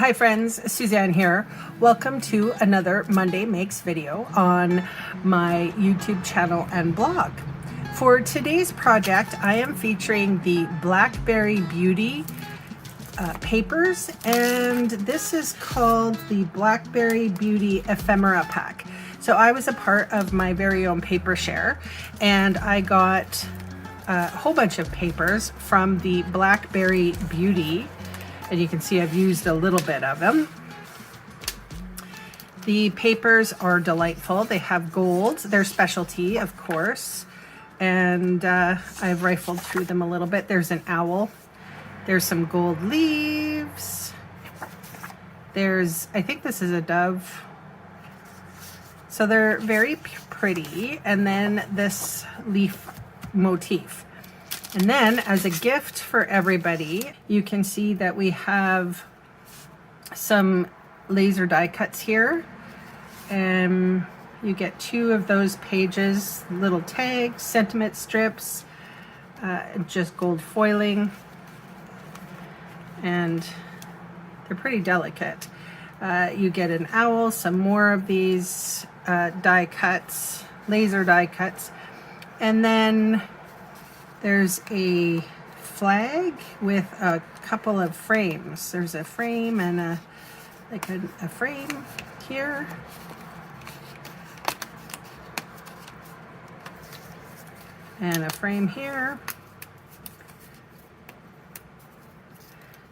Hi friends, Suzanne here. Welcome to another Monday Makes video on my YouTube channel and blog. For today's project, I am featuring the Blackberry Beauty papers, and this is called the Blackberry Beauty Ephemera Pack. So I was a part of my very own paper share, and I got a whole bunch of papers from the Blackberry Beauty, and you can see I've used a little bit of them. The papers are delightful. They have gold, their specialty, of course, and I've rifled through them a little bit. There's an owl. There's some gold leaves. There's, I think this is a dove. So they're very pretty. And then this leaf motif. And then as a gift for everybody, you can see that we have some laser die cuts here. And you get 2 of those pages, little tags, sentiment strips, just gold foiling. And they're pretty delicate. You get an owl, some more of these die cuts, laser die cuts, and then there's a flag with a couple of frames. There's a frame and a frame here. And a frame here.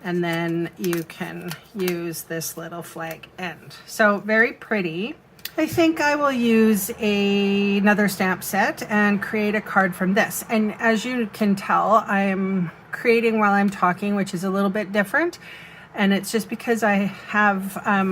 And then you can use this little flag end. So very pretty. I think I will use another stamp set and create a card from this. And as you can tell, I'm creating while I'm talking, which is a little bit different. And it's just because I have I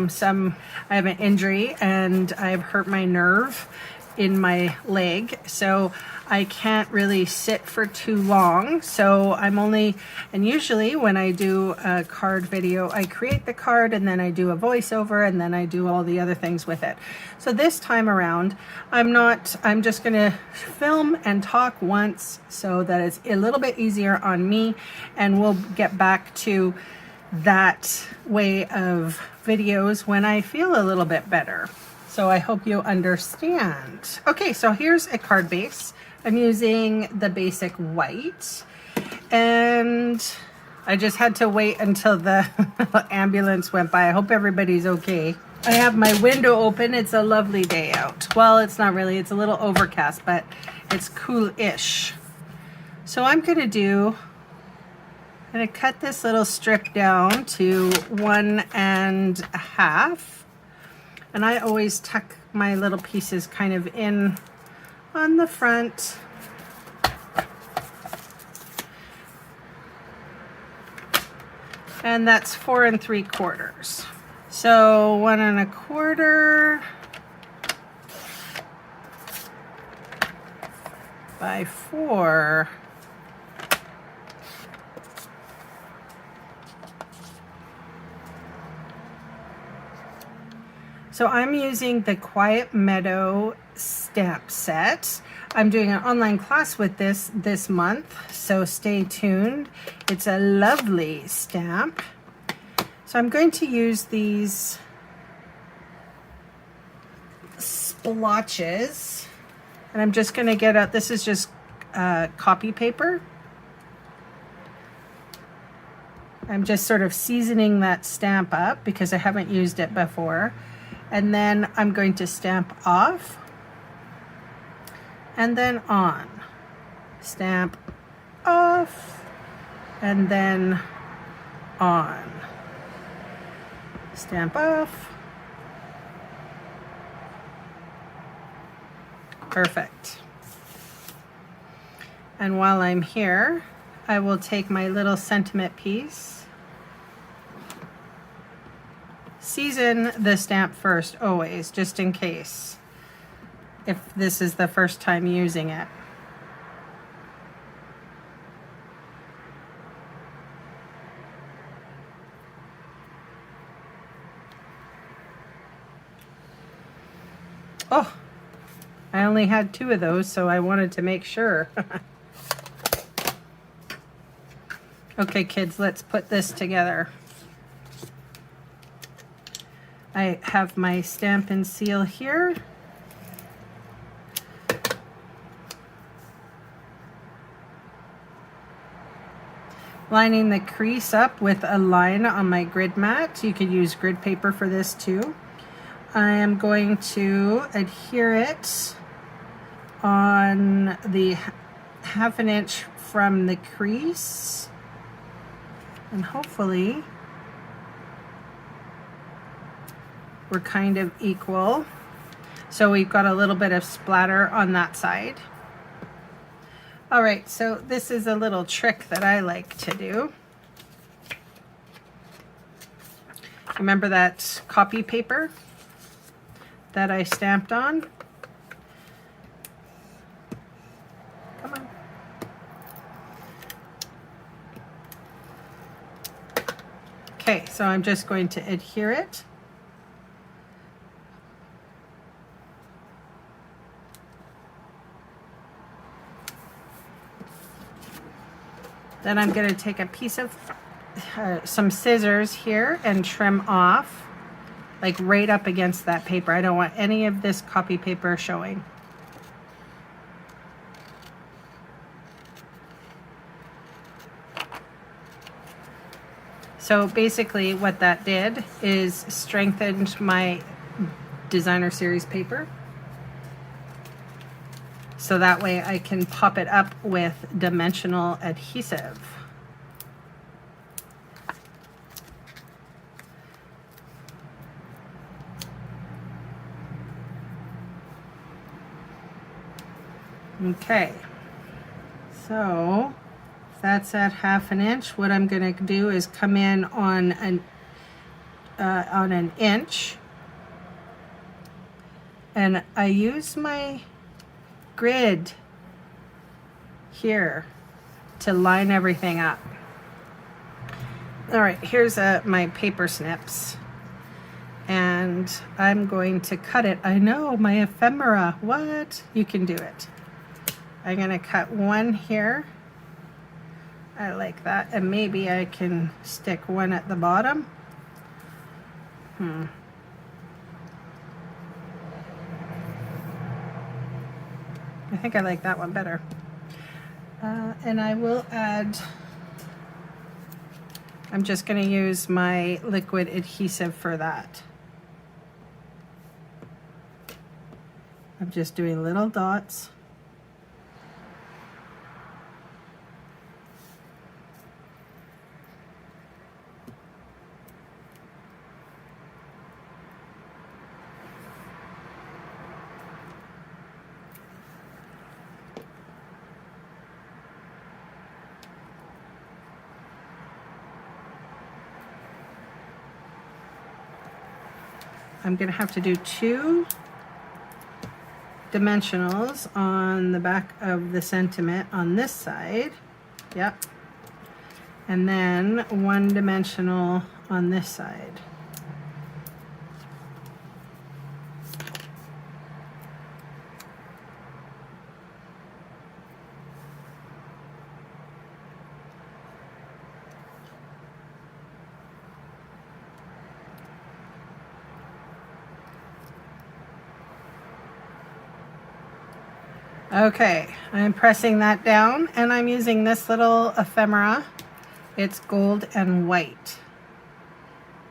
have an injury and I've hurt my nerve in my leg, so I can't really sit for too long. So I'm only, and usually when I do a card video, I create the card and then I do a voiceover and then I do all the other things with it. So this time around, I'm just gonna film and talk once so that it's a little bit easier on me, and we'll get back to that way of videos when I feel a little bit better. So I hope you understand. Okay, so here's a card base. I'm using the basic white, and I just had to wait until the ambulance went by. I hope everybody's okay. I have my window open. It's a lovely day out. Well, it's not really. It's a little overcast, but it's cool-ish. So I'm gonna cut this little strip down to 1 1/2. And I always tuck my little pieces kind of in on the front. And that's 4 3/4. So 1 1/4 by 4. So I'm using the Quiet Meadow stamp set. I'm doing an online class with this month, so stay tuned. It's a lovely stamp. So I'm going to use these splotches, and I'm just going to get out, this is just copy paper. I'm just sort of seasoning that stamp up because I haven't used it before. And then I'm going to stamp off and then on. Stamp off and then on. Stamp off. Perfect. And while I'm here, I will take my little sentiment piece. Season the stamp first, always, just in case, if this is the first time using it. Oh, I only had 2 of those, so I wanted to make sure. Okay, kids, let's put this together. I have my stamp and seal here. Lining the crease up with a line on my grid mat. You could use grid paper for this too. I am going to adhere it on the 1/2 inch from the crease, and hopefully we're kind of equal. So we've got a little bit of splatter on that side. All right, so this is a little trick that I like to do. Remember that copy paper that I stamped on? Come on. Okay, so I'm just going to adhere it. Then I'm going to take a piece of some scissors here and trim off, like right up against that paper. I don't want any of this copy paper showing. So basically what that did is strengthened my designer series paper. So that way I can pop it up with dimensional adhesive. Okay, so that's at 1/2 inch. What I'm going to do is come in on an inch, and I use my grid here to line everything up. All right, here's my paper snips, and I'm going to cut it. I know, my ephemera, what? You can do it. I'm gonna cut one here. I like that, and maybe I can stick one at the bottom. I think I like that one better. And I will add, I'm just going to use my liquid adhesive for that. I'm just doing little dots. I'm going to have to do 2 dimensionals on the back of the sentiment on this side. Yep. And then 1 dimensional on this side. Okay, I'm pressing that down, and I'm using this little ephemera. It's gold and white.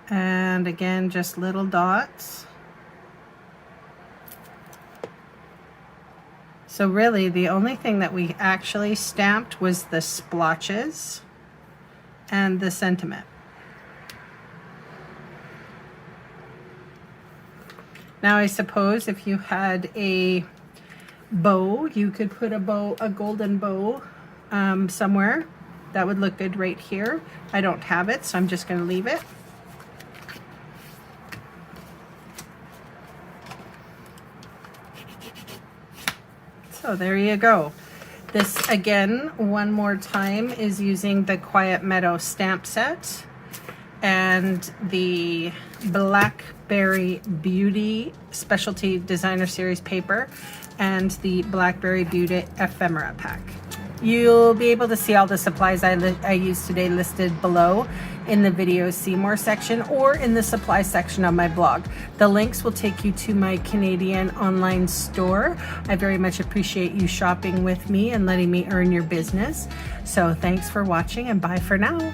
And again, just little dots. So really, the only thing that we actually stamped was the splotches and the sentiment. Now I suppose if you had a bow, you could put a golden bow somewhere. That would look good right here. I don't have it, so I'm just going to leave it. So there you go. This again, one more time, is using the Quiet Meadow stamp set and the Blackberry Beauty Specialty Designer Series paper and the Blackberry Beauty ephemera pack. You'll be able to see all the supplies I used today listed below. in the video see more section or in the supply section of my blog. The links will take you to my Canadian online store. I very much appreciate you shopping with me and letting me earn your business. So thanks for watching, and bye for now.